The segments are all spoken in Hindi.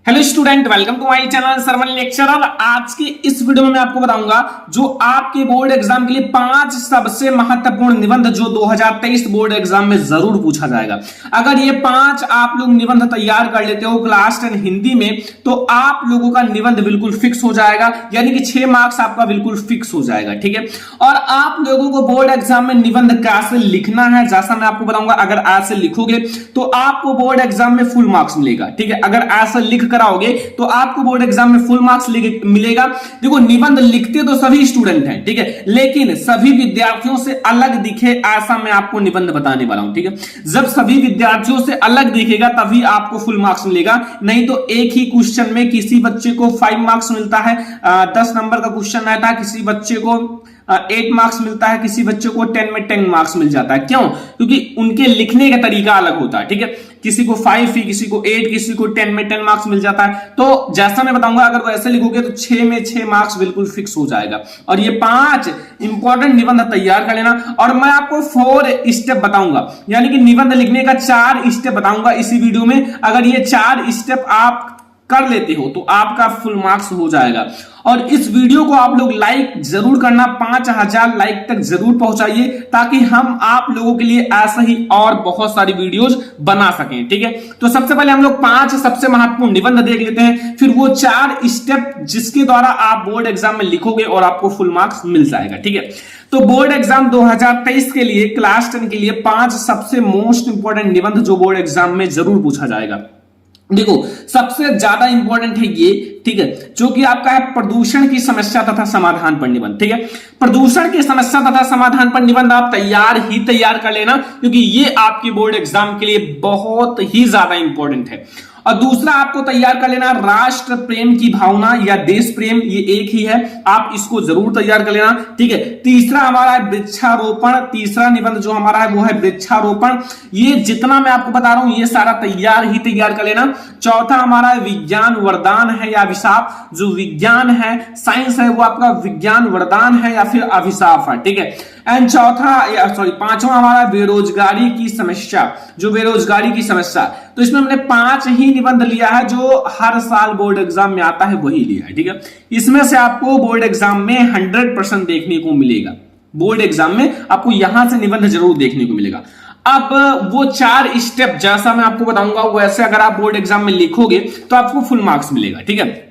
Hello student, welcome to my channel Sarvan lecturer. आज की इस वीडियो में मैं आपको बताऊंगा जो आपके बोर्ड एग्जाम के लिए 5 सबसे महत्वपूर्ण निबंध जो 2023 बोर्ड एग्जाम में जरूर पूछा जाएगा। अगर ये 5 आप लोग निबंध तैयार कर लेते हो क्लास 10 हिंदी में तो आप लोगों का निबंध बिल्कुल फिक्स हो जाएगा, यानी कि 6 मार्क्स आपका बिल्कुल फिक्स हो जाएगा। ठीक है, और आप लोगों को बोर्ड एग्जाम में निबंध कैसे लिखना है जैसा मैं आपको बताऊंगा। अगर ऐसे लिखोगे तो आपको बोर्ड एग्जाम में फुल मार्क्स मिलेगा। ठीक है, अगर ऐसा लिख कराओगे तो आपको बोर्ड एग्जाम में फुल मार्क्स मिलेगा। देखो, निबंध लिखते तो सभी स्टूडेंट हैं, ठीक है, लेकिन सभी विद्यार्थियों से अलग दिखे ऐसा मैं आपको निबंध बताने वाला हूं। ठीक है, जब सभी विद्यार्थियों से अलग दिखेगा तभी आपको फुल मार्क्स मिलेगा, नहीं तो एक ही क्वेश्चन में किसी बच्चे को 5 मार्क्स मिलता है, 10 नंबर का क्वेश्चन रहता है, किसी बच्चे को 8 मार्क्स मिलता है, किसी बच्चे को 10 में 10 मार्क्स मिल जाता है। क्यों? क्योंकि उनके लिखने का तरीका अलग होता है। ठीक है, किसी को 5 ही, किसी को 8, किसी को 10 में 10 मार्क्स मिल जाता है। तो जैसा मैं बताऊंगा अगर वैसे लिखोगे तो 6 में 6 मार्क्स बिल्कुल फिक्स हो जाएगा। और ये 5 इंपॉर्टेंट निबंध तैयार कर लेना, और मैं आपको 4 स्टेप बताऊंगा, यानी कि निबंध लिखने का 4 स्टेप बताऊंगा इसी वीडियो में। अगर ये 4 स्टेप आप कर लेते हो तो आपका फुल मार्क्स हो जाएगा। और इस वीडियो को आप लोग लाइक जरूर करना, 5000 लाइक तक जरूर पहुंचाइए, ताकि हम आप लोगों के लिए ऐसा ही और बहुत सारी वीडियोस बना सकें। ठीक है, तो सबसे पहले हम लोग 5 सबसे महत्वपूर्ण निबंध देख लेते हैं, फिर वो 4 स्टेप जिसके द्वारा आप बोर्ड एग्जाम में लिखोगे और आपको फुल मार्क्स मिल जाएगा। ठीक है, तो बोर्ड एग्जाम 2023 के लिए क्लास 10 के लिए 5 सबसे मोस्ट इंपॉर्टेंट निबंध जो बोर्ड एग्जाम में जरूर पूछा जाएगा। देखो, सबसे ज्यादा इंपॉर्टेंट है ये, ठीक है, जो कि आपका है प्रदूषण की समस्या तथा समाधान पर निबंध। ठीक है, प्रदूषण की समस्या तथा समाधान पर निबंध आप तैयार कर लेना, क्योंकि ये आपके बोर्ड एग्जाम के लिए बहुत ही ज्यादा इंपॉर्टेंट है। और दूसरा आपको तैयार कर लेना राष्ट्र प्रेम की भावना या देश प्रेम, ये एक ही है, आप इसको जरूर तैयार कर लेना। ठीक है, तीसरा हमारा है वृक्षारोपण, तीसरा निबंध जो हमारा है वो है वृक्षारोपण। ये जितना मैं आपको बता रहा हूं ये सारा तैयार कर लेना। चौथा हमारा है विज्ञान वरदान है या अभिशाप, जो विज्ञान है, साइंस है, वो आपका विज्ञान वरदान है या फिर अभिशाप है। ठीक है, एंड पांचवा हमारा बेरोजगारी की समस्या, जो बेरोजगारी की समस्या, तो इसमें हमने 5 ही निबंध लिया है जो हर साल बोर्ड एग्जाम में आता है, वही लिया है। ठीक है, इसमें से आपको बोर्ड एग्जाम में 100% देखने को मिलेगा। बोर्ड एग्जाम में आपको यहां से निबंध जरूर देखने को मिलेगा। अब वो 4 स्टेप जैसा मैं आपको बताऊंगा वैसे अगर आप बोर्ड एग्जाम में लिखोगे तो आपको फुल मार्क्स मिलेगा। ठीक है,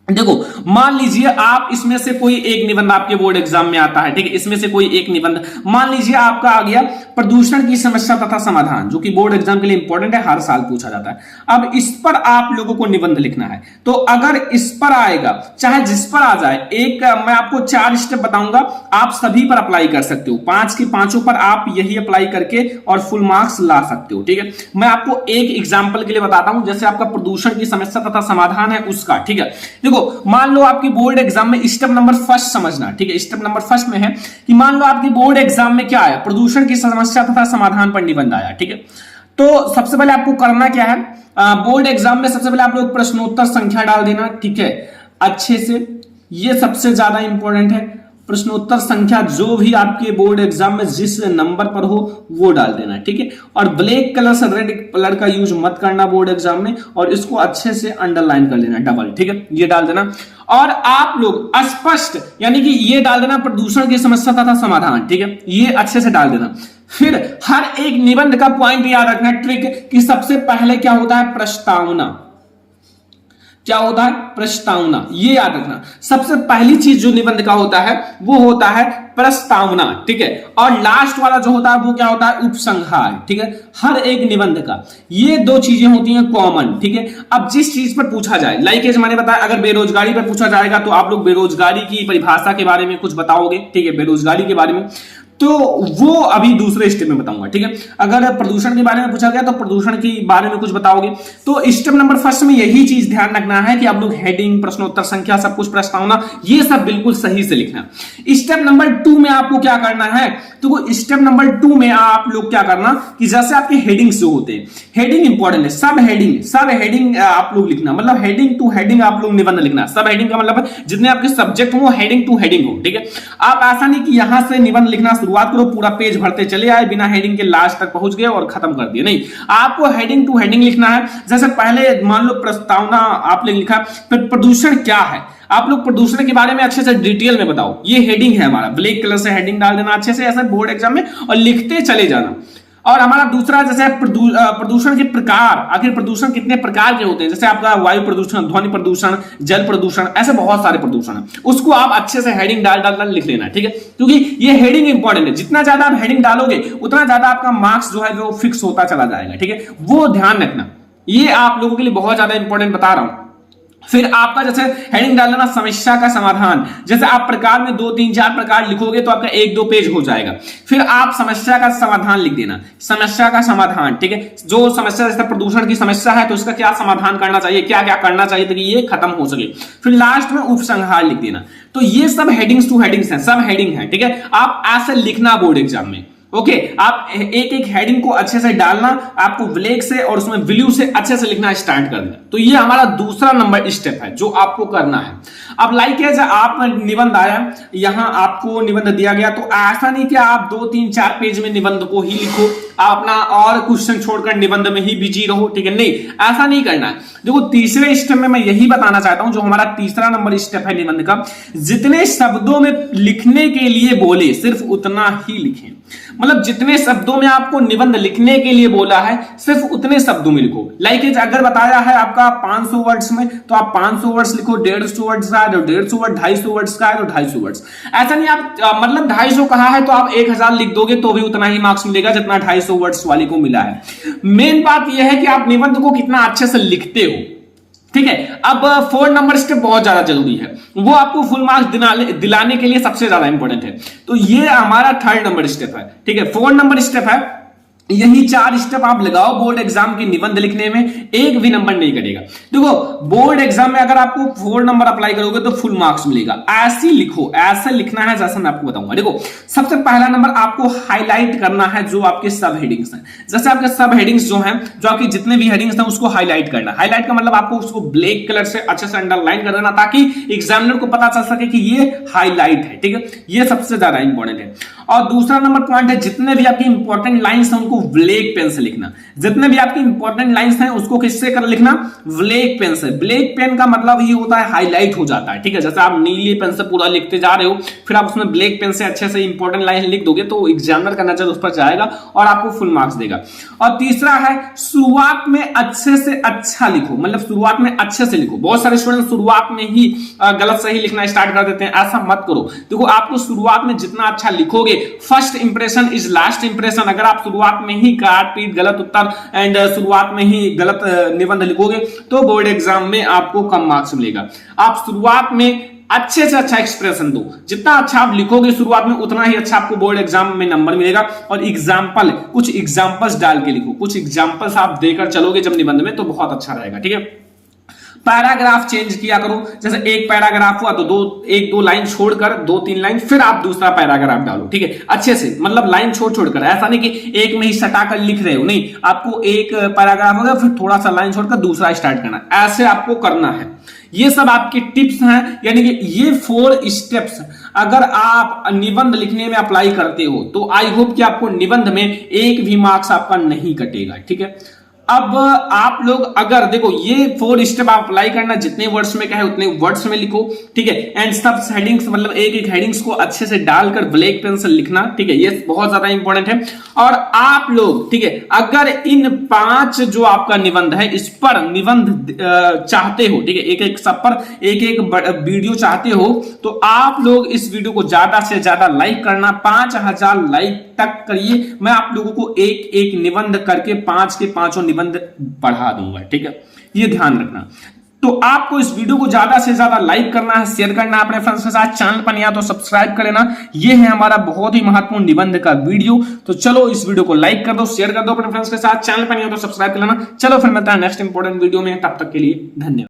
देखो, मान लीजिए आप इसमें से कोई एक निबंध आपके बोर्ड एग्जाम में आता है। ठीक है, इसमें से कोई एक निबंध मान लीजिए आपका आ गया प्रदूषण की समस्या तथा समाधान, जो कि बोर्ड एग्जाम के लिए इंपॉर्टेंट है, हर साल पूछा जाता है। अब इस पर आप लोगों को निबंध लिखना है, तो अगर इस पर आएगा, चाहे जिस पर आ जाए, एक मैं आपको 4 स्टेप बताऊंगा, आप सभी पर अप्लाई कर सकते हो, 5 के 5 पर आप यही अप्लाई करके और फुल मार्क्स ला सकते हो। ठीक है, मैं आपको एक एग्जाम्पल के लिए बताता हूं, जैसे आपका प्रदूषण की समस्या तथा समाधान है उसका। ठीक है, देखो, मान लो आपकी बोर्ड एग्जाम में स्टेप नंबर 1 समझना। ठीक है, स्टेप नंबर 1 में है कि मान लो आपकी बोर्ड एग्जाम में क्या आया, प्रदूषण की समस्या तथा समाधान पर निबंध आया। ठीक है, तो सबसे पहले आपको करना क्या है, बोर्ड एग्जाम में सबसे पहले आप लोग प्रश्नोत्तर संख्या डाल देना। ठीक है, अच्छे से, ये सबसे ज्यादा इंपॉर्टेंट है। प्रश्नोत्तर संख्या जो भी आपके बोर्ड एग्जाम में जिस नंबर पर हो वो डाल देना। ठीक है, और ब्लैक कलर से रेड कलर का यूज मत करना बोर्ड एग्जाम में, और इसको अच्छे से अंडरलाइन कर लेना, डबल। ठीक है, ये डाल देना, और आप लोग स्पष्ट, यानी कि ये डाल देना प्रदूषण की समस्या तथा समाधान। ठीक है, ये अच्छे से डाल देना। फिर हर एक निबंध का पॉइंट याद रखना, ट्रिक, कि सबसे पहले क्या होता है, प्रस्तावना। क्या होता है, प्रस्तावना, ये याद रखना। सबसे पहली चीज जो निबंध का होता है वो होता है प्रस्तावना। ठीक है, और लास्ट वाला जो होता है वो क्या होता है, उपसंहार। ठीक है, हर एक निबंध का ये 2 चीजें होती हैं कॉमन। ठीक है, अब जिस चीज पर पूछा जाए, लाइक एज मैंने बताया, अगर बेरोजगारी पर पूछा जाएगा तो आप लोग बेरोजगारी की परिभाषा के बारे में कुछ बताओगे। ठीक है, बेरोजगारी के बारे में, तो वो अभी दूसरे स्टेप में बताऊंगा। ठीक है, अगर प्रदूषण के बारे में पूछा गया तो प्रदूषण के बारे में कुछ बताओगे। तो स्टेप नंबर 1 में यही चीज ध्यान रखना है कि आप लोग हेडिंग, प्रश्नोत्तर संख्या, सब कुछ, प्रस्तावना, ये सब बिल्कुल सही से लिखना। स्टेप नंबर 2 में आपको क्या करना है, तो स्टेप नंबर 2 में आप लोग क्या करना कि जैसे आपके हेडिंग्स जो होते हैं, हेडिंग इंपॉर्टेंट है, सब हेडिंग आप लोग लिखना, मतलब हेडिंग टू हेडिंग आप लोग निबंध लिखना। सब हेडिंग का मतलब जितने आपके सब्जेक्ट हो हेडिंग टू हेडिंग हो। ठीक है, आप ऐसा नहीं कि यहां से निबंध लिखना शुरू शुरुआत करो, पूरा पेज भरते चले आए, बिना हेडिंग के लास्ट तक पहुंच गए और खत्म कर दिया। नहीं, आपको हेडिंग टू हेडिंग लिखना है। जैसे पहले मान लो प्रस्तावना आपने लिखा, फिर प्रदूषण क्या है, आप लोग प्रदूषण के बारे में अच्छे से डिटेल में बताओ। ये हेडिंग है हमारा, ब्लैक कलर से हेडिंग डाल देना अच्छे से ऐसे बोर्ड एग्जाम में और लिखते चले जाना। और हमारा दूसरा जैसे प्रदूषण के प्रकार, आखिर प्रदूषण कितने प्रकार के होते हैं, जैसे आपका वायु प्रदूषण, ध्वनि प्रदूषण, जल प्रदूषण, ऐसे बहुत सारे प्रदूषण है, उसको आप अच्छे से हेडिंग डाल लिख लेना, ठीक है, क्योंकि ये हेडिंग इंपॉर्टेंट है। जितना ज्यादा आप हेडिंग डालोगे उतना ज्यादा आपका मार्क्स जो है वो फिक्स होता चला जाएगा, ठीक है, वो ध्यान रखना। ये आप लोगों के लिए बहुत ज्यादा इंपॉर्टेंट बता रहा हूं। फिर आपका जैसे हेडिंग डाल देना समस्या का समाधान। जैसे आप प्रकार में 2, 3, 4 प्रकार लिखोगे तो आपका 1-2 पेज हो जाएगा। फिर आप समस्या का समाधान लिख देना, समस्या का समाधान, ठीक है, जो समस्या जैसे प्रदूषण की समस्या है तो इसका क्या समाधान करना चाहिए, क्या क्या करना चाहिए ताकि ये खत्म हो सके। फिर लास्ट में उपसंहार लिख देना। तो ये सब हेडिंग्स टू हेडिंग्स हैं, सब हेडिंग है, ठीक है। आप ऐसे लिखना बोर्ड एग्जाम में, ओके। आप एक एक हेडिंग को अच्छे से डालना, आपको ब्लैक से और उसमें ब्लू से अच्छे से लिखना स्टार्ट कर देना। तो ये हमारा दूसरा नंबर स्टेप है जो आपको करना है। अब लाइक है, जब आप निबंध आया, यहां आपको निबंध दिया गया, तो ऐसा नहीं कि आप 2, 3, 4 पेज में निबंध को ही लिखो, आप अपना और क्वेश्चन छोड़कर निबंध में ही बिजी रहो, ठीक है, नहीं, ऐसा नहीं करना है। देखो तीसरे स्टेप में मैं यही बताना चाहता हूं, जो हमारा तीसरा नंबर स्टेप है निबंध का, जितने शब्दों में लिखने के लिए बोले सिर्फ उतना ही लिखें। मतलब जितने शब्दों में आपको निबंध लिखने के लिए बोला है सिर्फ उतने शब्दों में लिखो। लाइक अगर बताया है आपका 500 वर्ड्स में तो आप 500 वर्ड्स लिखो, 150 वर्ड्स का है तो 150 वर्ड, 250 वर्ड्स का है तो 250 वर्ड्स। ऐसा नहीं आप मतलब 250 कहा है तो आप 1000 लिख दोगे तो भी उतना ही मार्क्स मिलेगा जितना 250 वर्ड्स वाले को मिला है। मेन बात यह है कि आप निबंध को कितना अच्छे से लिखते हो, ठीक है। अब 4 नंबर स्टेप बहुत ज्यादा जरूरी है, वो आपको फुल मार्क्स दिलाने के लिए सबसे ज्यादा इंपॉर्टेंट है। तो ये हमारा 3rd नंबर स्टेप है, ठीक है। 4 नंबर स्टेप है, यही 4 स्टेप आप लगाओ बोर्ड एग्जाम के निबंध लिखने में, एक भी नंबर नहीं कटेगा। देखो बोर्ड एग्जाम में अगर आपको 4 नंबर अप्लाई करोगे तो फुल मार्क्स मिलेगा। ऐसे लिखो, ऐसे लिखना है जैसा मैं आपको बताऊंगा। देखो सबसे पहला नंबर आपको हाईलाइट करना है जो आपके सब हेडिंग्स हैं। जैसे आपके सब हेडिंग्स जो हैं, जो आपकी जितने भी हेडिंग्स हैं उसको हाईलाइट करना। हाईलाइट का मतलब आपको उसको ब्लैक कलर से अच्छे से अंडरलाइन कर देना ताकि एग्जामिनर को पता चल सके कि ये हाईलाइट है, ठीक है। ये सबसे ज्यादा इंपॉर्टेंट है। और दूसरा नंबर पॉइंट है, जितने भी आपकी इंपॉर्टेंट लाइंस हैं उनको ब्लैक पेन से लिखना। जितने भी आपकी इंपॉर्टेंट लाइंस हैं उसको किससे कर लिखना, ब्लैक पेन से। ब्लैक पेन का मतलब ये होता है हाईलाइट हो जाता है, ठीक है। जैसे आप नीली पेन से पूरा लिखते जा रहे हो, फिर आप उसमें ब्लैक पेन से अच्छे से इंपॉर्टेंट लाइन लिख दोगे तो एग्जामिनर का नजर उस पर जाएगा और आपको फुल मार्क्स देगा। और तीसरा है, शुरुआत में अच्छे से अच्छा लिखो, मतलब शुरुआत में अच्छे से लिखो। बहुत सारे स्टूडेंट शुरुआत में ही गलत सही लिखना स्टार्ट कर देते हैं, ऐसा मत करो। देखो आपको शुरुआत में जितना अच्छा लिखोगे, first impression is last impression. अगर आप शुरुआत में ही काट पीट गलत उत्तर एंड शुरुआत में ही गलत निबंध लिखोगे तो बोर्ड एग्जाम में आपको कम मार्क्स मिलेगा। आप शुरुआत में अच्छे से अच्छा एक्सप्रेशन दो, जितना अच्छा आप लिखोगे शुरुआत में उतना ही अच्छा आपको बोर्ड एग्जाम में नंबर मिलेगा। और एग्जाम्पल, कुछ एग्जाम्पल्स डाल के लिखो, कुछ एग्जाम्पल्स आप देकर चलोगे जब निबंध में तो बहुत अच्छा रहेगा, ठीक है। पैराग्राफ चेंज किया करो, जैसे एक पैराग्राफ हुआ तो 1-2 लाइन छोड़कर 2-3 लाइन फिर आप दूसरा पैराग्राफ डालो, ठीक है, अच्छे से, मतलब लाइन छोड़कर। ऐसा नहीं कि एक में ही सटाकर लिख रहे हो, नहीं, आपको एक पैराग्राफ होगा फिर थोड़ा सा लाइन छोड़कर दूसरा स्टार्ट करना, ऐसे आपको करना है। ये सब आपके टिप्स हैं, यानी कि ये 4 स्टेप्स अगर आप निबंध लिखने में अप्लाई करते हो तो आई होप कि आपको निबंध में एक भी मार्क्स आपका नहीं कटेगा, ठीक है। अब आप लोग अगर देखो ये 4 स्टेप आप अप्लाई करना, जितने वर्ड्स में कहे उतने वर्ड्स में लिखो, ठीक है। एंड सब हेडिंग्स, मतलब एक एक हेडिंग्स को अच्छे से डालकर ब्लैक पेन से लिखना, ठीक है, ये बहुत ज्यादा इंपॉर्टेंट है। और आप लोग, ठीक है, अगर इन 5 जो आपका निबंध है इस पर निबंध चाहते हो, ठीक है, एक एक सब पर एक एक वीडियो चाहते हो तो आप लोग इस वीडियो को ज्यादा से ज्यादा लाइक करना, 5000 लाइक तक करिए। मैं आप लोगों को एक एक निबंध करके 5 के 5 निबंध बढ़ा दूंगा, ठीक है, ये ध्यान रखना। तो आपको इस वीडियो को ज्यादा से ज्यादा लाइक करना है, शेयर करना है अपने फ्रेंड्स के साथ। चैनल पर नहीं आया तो सब्सक्राइब कर लेना। ये है हमारा बहुत ही महत्वपूर्ण निबंध का वीडियो। तो चलो इस वीडियो को लाइक कर दो, शेयर कर दो अपने फ्रेंड्स के साथ। चैनल पर नहीं आया तो सब्सक्राइब कर लेना। चलो फिर मिलता है नेक्स्ट इंपॉर्टेंट वीडियो में, तब तक के लिए धन्यवाद।